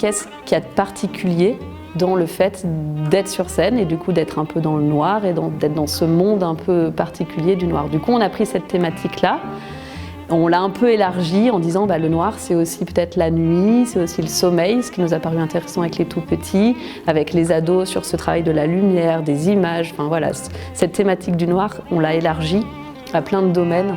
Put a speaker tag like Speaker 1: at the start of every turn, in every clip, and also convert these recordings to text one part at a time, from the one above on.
Speaker 1: qu'est-ce qu'il y a de particulier dans le fait d'être sur scène et du coup d'être un peu dans le noir et d'être dans ce monde un peu particulier du noir. Du coup, on a pris cette thématique-là, on l'a un peu élargie en disant le noir, c'est aussi peut-être la nuit, c'est aussi le sommeil, ce qui nous a paru intéressant avec les tout-petits, avec les ados sur ce travail de la lumière, des images, enfin voilà, cette thématique du noir, on l'a élargie à plein de domaines.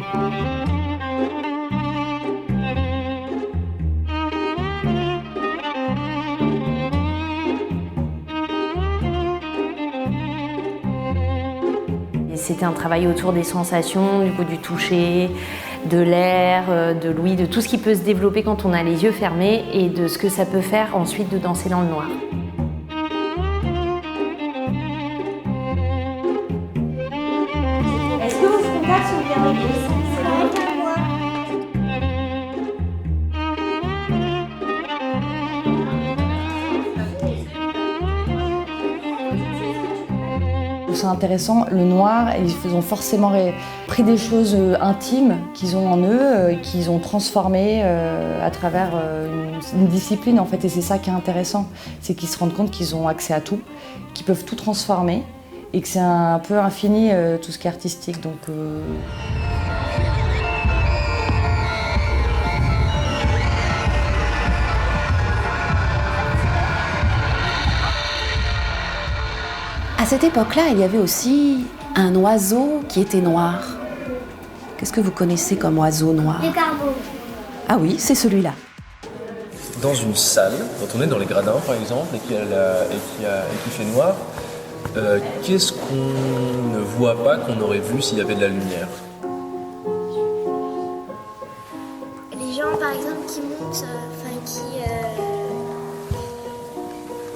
Speaker 2: C'était un travail autour des sensations, du coup du toucher, de l'air, de l'ouïe, de tout ce qui peut se développer quand on a les yeux fermés et de ce que ça peut faire ensuite de danser dans le noir.
Speaker 3: Est-ce que vos contacts sont bien réglés? C'est vrai qu'à moi.
Speaker 4: C'est intéressant, le noir, ils ont forcément pris des choses intimes qu'ils ont en eux, qu'ils ont transformées à travers une discipline en fait. Et c'est ça qui est intéressant, c'est qu'ils se rendent compte qu'ils ont accès à tout, qu'ils peuvent tout transformer et que c'est un peu infini tout ce qui est artistique. Donc,
Speaker 5: À cette époque-là, il y avait aussi un oiseau qui était noir. Qu'est-ce que vous connaissez comme oiseau noir?
Speaker 3: Les cargos.
Speaker 5: Ah oui, c'est celui-là.
Speaker 6: Dans une salle, quand on est dans les gradins par exemple et qu'il fait noir, qu'est-ce qu'on ne voit pas qu'on aurait vu s'il y avait de la lumière?
Speaker 3: Les gens par exemple qui montent,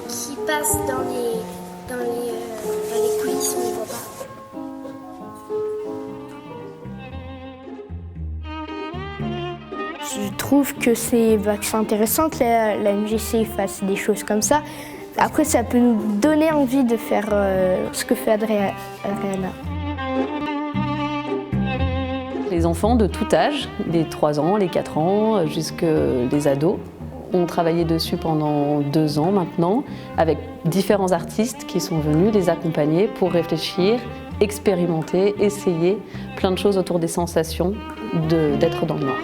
Speaker 3: qui passent dans les coulisses, on ne les voit pas.
Speaker 7: Je trouve que c'est intéressant que la MJC fasse des choses comme ça. Après, ça peut nous donner envie de faire ce que fait Adriana.
Speaker 1: Les enfants de tout âge, les 3 ans, les 4 ans, jusqu'aux ados, ont travaillé dessus pendant 2 ans maintenant, avec différents artistes qui sont venus les accompagner pour réfléchir, expérimenter, essayer plein de choses autour des sensations d'être dans le noir.